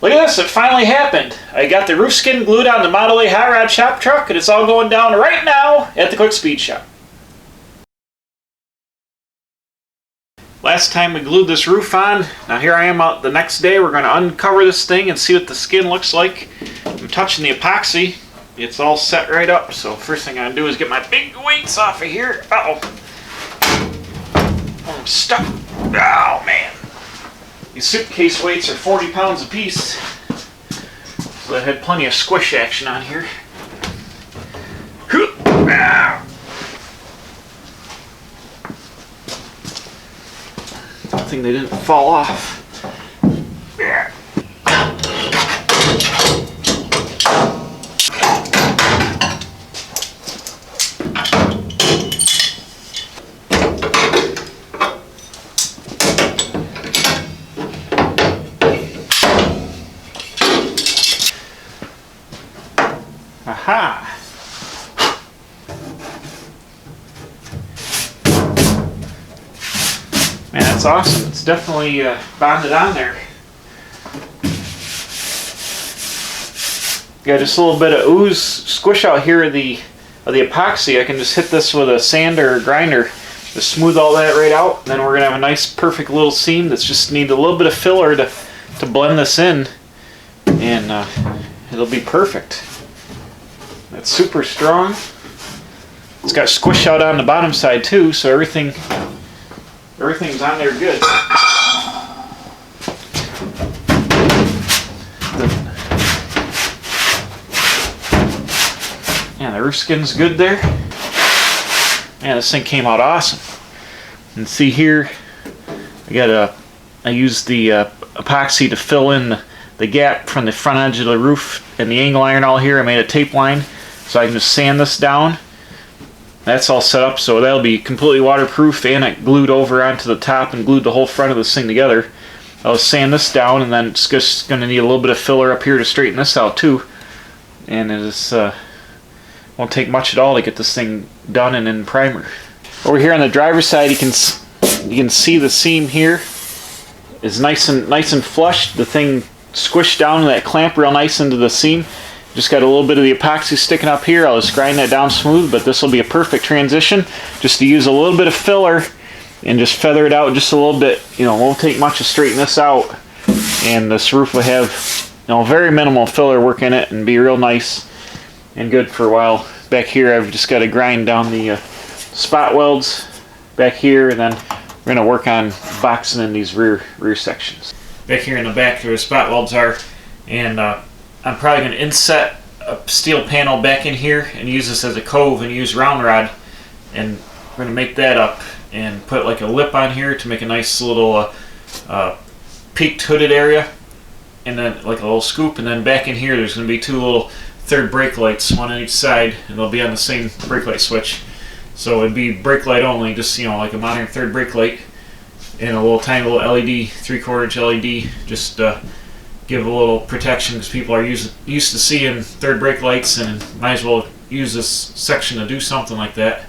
Look at this, it finally happened. I got the roof skin glued on the Model A hot rod shop truck, and it's all going down right now at the Quick Speed Shop. Last time we glued this roof on, now here I am out the next day. We're going to uncover this thing and see what the skin looks like. I'm touching the epoxy. It's all set right up, so first thing I'm going to do is get my big weights off of here. Uh-oh. I'm stuck. Oh, man. These suitcase weights are 40 pounds a piece, so I had plenty of squish action on here. Good thing they didn't fall off. Aha! Man, that's awesome. It's definitely bonded on there. Got just a little bit of ooze squish out here of the epoxy. I can just hit this with a sander or grinder to smooth all that right out. And then we're gonna have a nice, perfect little seam that's just need a little bit of filler to blend this in, and it'll be perfect. It's super strong. It's got squish out on the bottom side too, so everything's on there good. Yeah, the roof skin's good there. Man, this thing came out awesome. And see here, I used the epoxy to fill in the gap from the front edge of the roof and the angle iron all here. I made a tape line so I can just sand this down. That's all set up, so that'll be completely waterproof, and it glued over onto the top and glued the whole front of this thing together. I'll sand this down, and then it's just going to need a little bit of filler up here to straighten this out too. And it just won't take much at all to get this thing done and in primer. Over here on the driver's side, you can see the seam here is nice and flush. The thing squished down that clamp real nice into the seam. Just got a little bit of the epoxy sticking up here. I'll just grind that down smooth, but this will be a perfect transition. Just to use a little bit of filler and just feather it out just a little bit. You know, it won't take much to straighten this out, and this roof will have, you know, very minimal filler work in it and be real nice and good for a while. Back here, I've just got to grind down the spot welds back here, and then we're going to work on boxing in these rear sections. Back here in the back where the spot welds are, and I'm probably going to inset a steel panel back in here and use this as a cove and use round rod, and we're going to make that up and put like a lip on here to make a nice little peaked hooded area, and then like a little scoop, and then back in here there's going to be two little third brake lights, one on each side, and they'll be on the same brake light switch. So it'd be brake light only, just, you know, like a modern third brake light, and a little tiny little LED, 3/4 inch LED, just give a little protection, because people are used to seeing third brake lights, and might as well use this section to do something like that.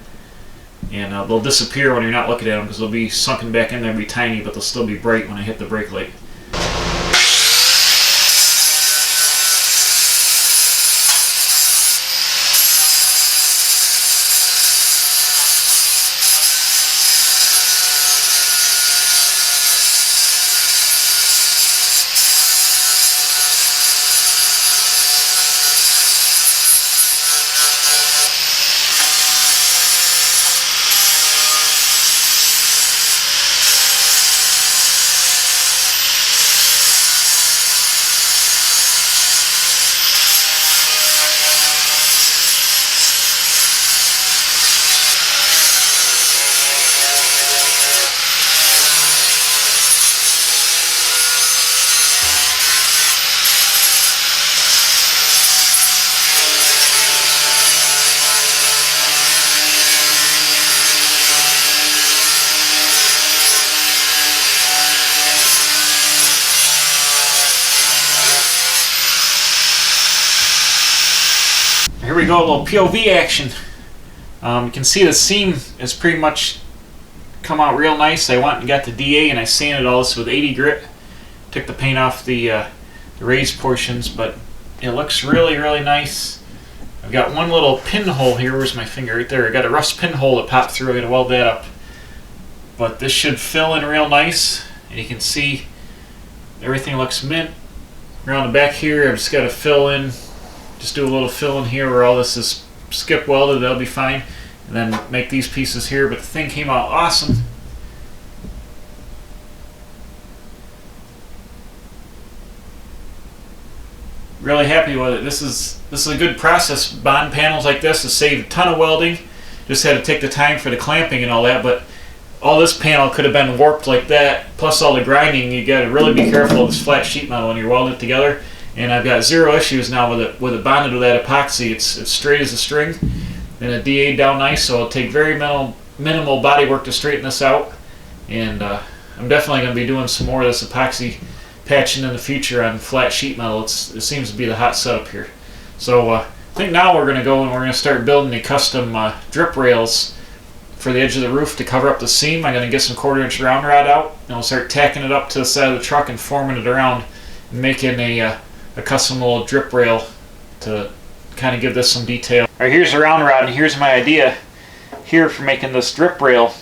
And they'll disappear when you're not looking at them, because they'll be sunken back in there and be tiny, but they'll still be bright when I hit the brake light. Here we go, a little POV action. You can see the seam has pretty much come out real nice. I went and got the DA and I sanded all this with 80 grit. Took the paint off the raised portions, but it looks really, really nice. I've got one little pinhole here. Where's my finger? Right there. I got a rust pinhole that popped through. I gotta weld that up. But this should fill in real nice, and you can see everything looks mint. Around the back here, I've just got to fill in, just do a little fill in here where all this is skip welded. That'll be fine. And then make these pieces here. But the thing came out awesome. Really happy with it. This is a good process. Bond panels like this has saved a ton of welding. Just had to take the time for the clamping and all that, but all this panel could have been warped like that, plus all the grinding. You got to really be careful of this flat sheet metal when you're welding it together. And I've got zero issues now with it bonded with that epoxy. It's straight as a string, and it DA'd down nice, so it'll take very minimal body work to straighten this out. And I'm definitely going to be doing some more of this epoxy patching in the future on flat sheet metal. It seems to be the hot setup here. So I think now we're going to go and we're going to start building the custom drip rails for the edge of the roof to cover up the seam. I'm going to get some 1/4-inch round rod out, and we'll start tacking it up to the side of the truck and forming it around and making a custom little drip rail to kind of give this some detail. All right, here's the round rod, and here's my idea here for making this drip rail.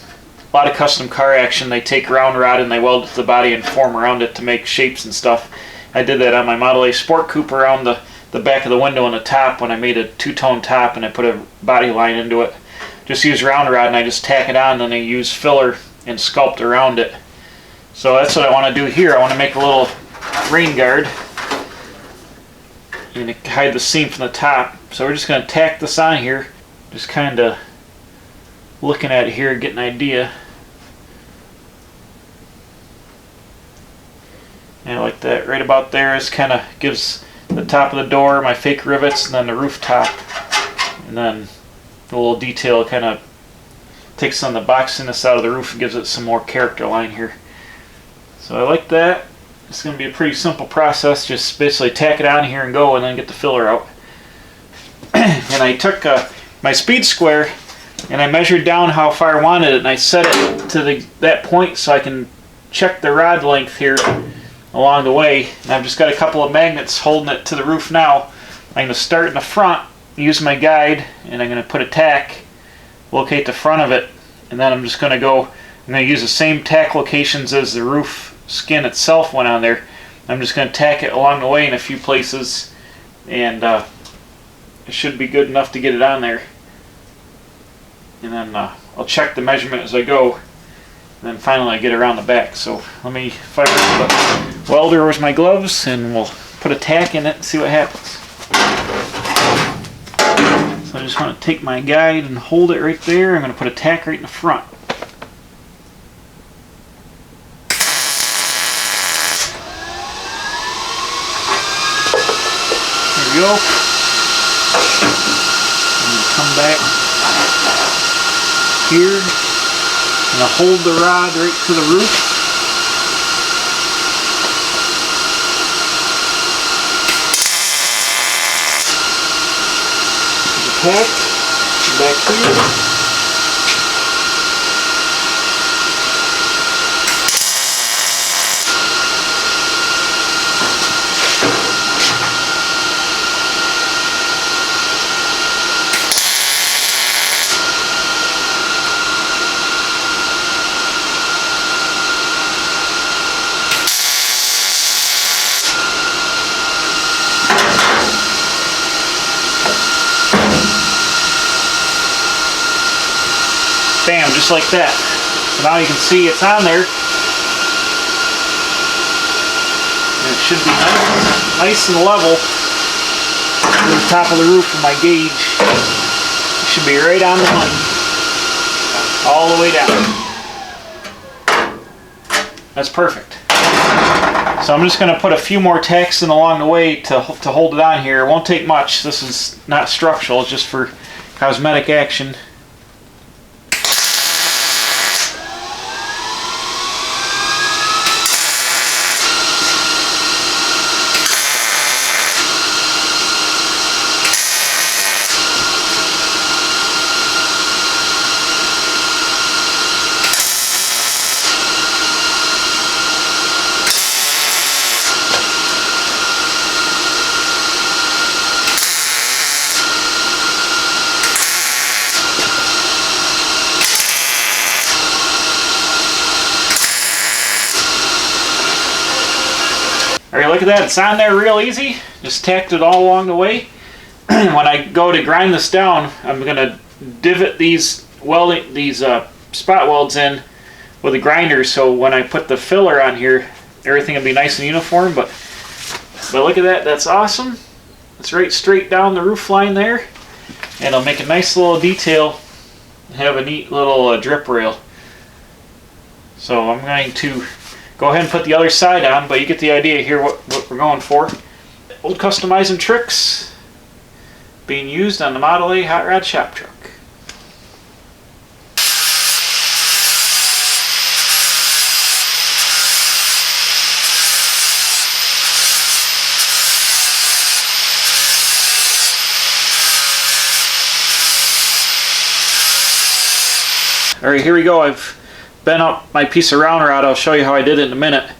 A lot of custom car action, they take round rod and they weld it to the body and form around it to make shapes and stuff. I did that on my Model A Sport Coupe around the back of the window and the top when I made a two-tone top and I put a body line into it. Just use round rod and I just tack it on, and then I use filler and sculpt around it. So that's what I want to do here. I want to make a little rain guard and hide the seam from the top. So we're just going to tack this on here, just kind of looking at it here, get an idea. And I like that right about there. This kind of gives the top of the door my fake rivets, and then the roof top, and then the little detail kind of takes on the boxiness out of the roof and gives it some more character line here. So I like that. It's going to be a pretty simple process. Just basically tack it on here and go, and then get the filler out. And I took my speed square and I measured down how far I wanted it, and I set it to that point so I can check the rod length here along the way. And I've just got a couple of magnets holding it to the roof now. I'm going to start in the front, use my guide, and I'm going to put a tack, locate the front of it, and then I'm just going to go, I'm going to use the same tack locations as the roof skin itself went on there. I'm just going to tack it along the way in a few places, and it should be good enough to get it on there. And then I'll check the measurement as I go, and then finally I get around the back. So let me fire up the welder with my gloves, and we'll put a tack in it and see what happens. So I just want to take my guide and hold it right there. I'm going to put a tack right in the front. There we go. And come back here, and I'll hold the rod right to the roof. The tack back here. Bam, just like that. So now you can see it's on there. And it should be nice and level to the top of the roof of my gauge. It should be right on the money. All the way down. That's perfect. So I'm just going to put a few more tacks in along the way to hold it on here. It won't take much. This is not structural, it's just for cosmetic action. look at that. It's on there real easy. Just tacked it all along the way. When I go to grind this down, I'm going to divot these spot welds in with a grinder, so when I put the filler on here, everything will be nice and uniform. But look at that. That's awesome. It's right straight down the roof line there. And it'll make a nice little detail and have a neat little drip rail. So I'm going to go ahead and put the other side on, but you get the idea here what we're going for. Old customizing tricks being used on the Model A hot rod shop truck. Alright, here we go. I've bent up my piece of round rod. I'll show you how I did it in a minute.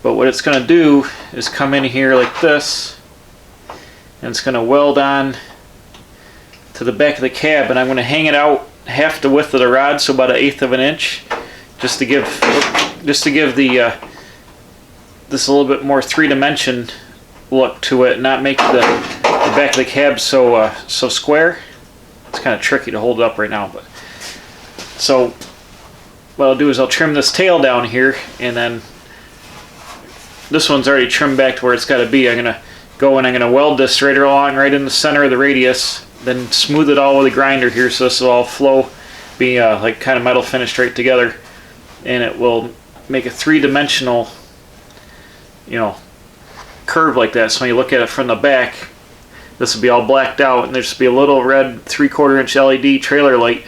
But what it's going to do is come in here like this, and it's going to weld on to the back of the cab, and I'm going to hang it out half the width of the rod, so about 1/8 of an inch, just to give the this a little bit more three-dimension look to it, and not make the back of the cab so square. It's kind of tricky to hold it up right now, but so what I'll do is I'll trim this tail down here, and then this one's already trimmed back to where it's got to be. I'm going to go and I'm going to weld this right along, right in the center of the radius, then smooth it all with a grinder here so this will all flow, be like kind of metal finished right together, and it will make a three-dimensional, you know, curve like that. So when you look at it from the back, this will be all blacked out, and there'll just be a little red 3/4 inch LED trailer light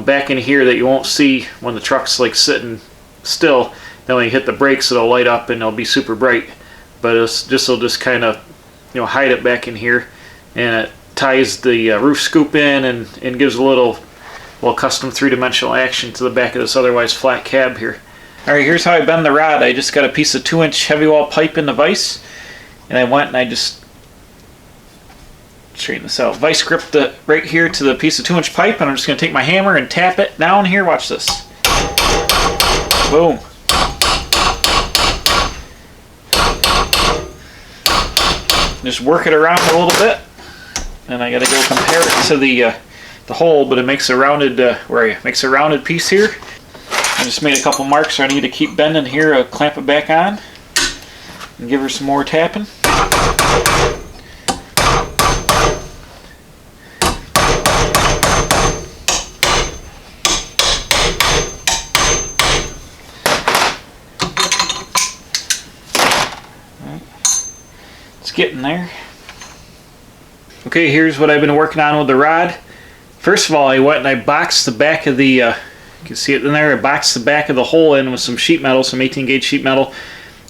back in here that you won't see when the truck's like sitting still. Then when you hit the brakes, it'll light up and it'll be super bright. But it'll just kind of, you know, hide it back in here, and it ties the roof scoop in and gives a little custom three-dimensional action to the back of this otherwise flat cab here. All right, here's how I bend the rod. I just got a piece of 2-inch heavy wall pipe in the vise, and I went and I just straighten this out. Vice gripped it right here to the piece of 2-inch pipe, and I'm just going to take my hammer and tap it down here. Watch this. Boom. Just work it around a little bit, and I got to go compare it to the hole, but it makes a rounded makes a rounded piece here. I just made a couple marks, so I need to keep bending here. I'll clamp it back on and give her some more tapping. Getting there. Okay, here's what I've been working on with the rod. First of all, I went and I boxed the back of the you can see it in there. I boxed the back of the hole in with some sheet metal, some 18 gauge sheet metal,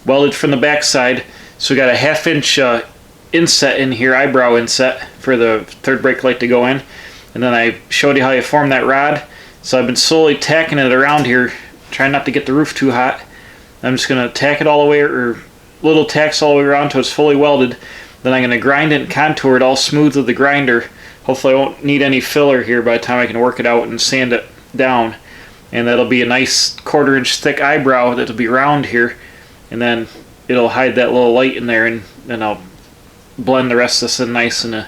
welded from the back side. So we got a 1/2 inch inset in here, eyebrow inset for the third brake light to go in. And then I showed you how you form that rod. So I've been slowly tacking it around here, trying not to get the roof too hot. I'm just going to tack it all the way, or little tacks all the way around until it's fully welded. Then I'm going to grind it and contour it all smooth with the grinder. Hopefully I won't need any filler here by the time I can work it out and sand it down. And that'll be a nice 1/4 inch thick eyebrow that'll be round here. And then it'll hide that little light in there, and then I'll blend the rest of this in nice, and I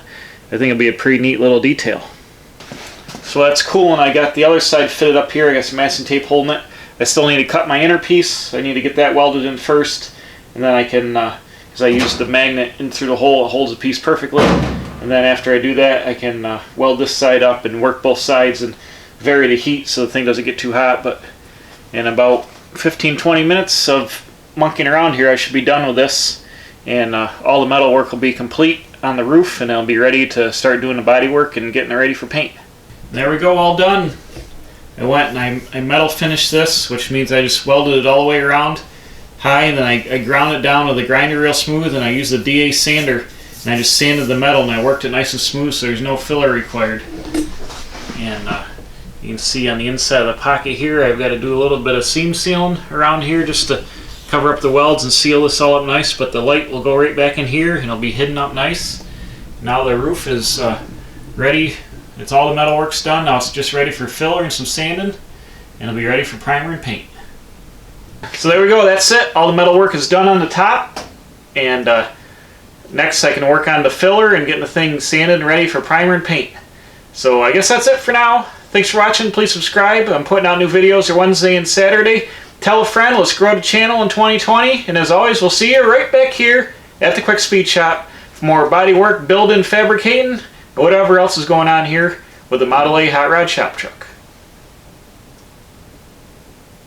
think it'll be a pretty neat little detail. So that's cool, and I got the other side fitted up here. I got some masking tape holding it. I still need to cut my inner piece. I need to get that welded in first. And then I can, because I used the magnet in through the hole, it holds the piece perfectly. And then after I do that, I can weld this side up and work both sides and vary the heat so the thing doesn't get too hot. But in about 15-20 minutes of monkeying around here, I should be done with this. And all the metal work will be complete on the roof, and I'll be ready to start doing the body work and getting it ready for paint. There we go, all done. I went and I metal finished this, which means I just welded it all the way around high, and then I ground it down with the grinder real smooth, and I used the DA sander, and I just sanded the metal, and I worked it nice and smooth so there's no filler required. And you can see on the inside of the pocket here, I've got to do a little bit of seam sealing around here just to cover up the welds and seal this all up nice, but the light will go right back in here and it'll be hidden up nice. Now the roof is ready. It's all the metal work's done. Now it's just ready for filler and some sanding, and it'll be ready for primer and paint. So there we go, that's it. All the metal work is done on the top. And next I can work on the filler and getting the thing sanded and ready for primer and paint. So I guess that's it for now. Thanks for watching. Please subscribe. I'm putting out new videos every Wednesday and Saturday. Tell a friend. Let's grow the channel in 2020. And as always, we'll see you right back here at the Quick Speed Shop for more bodywork, building, fabricating, and whatever else is going on here with the Model A Hot Rod Shop Truck.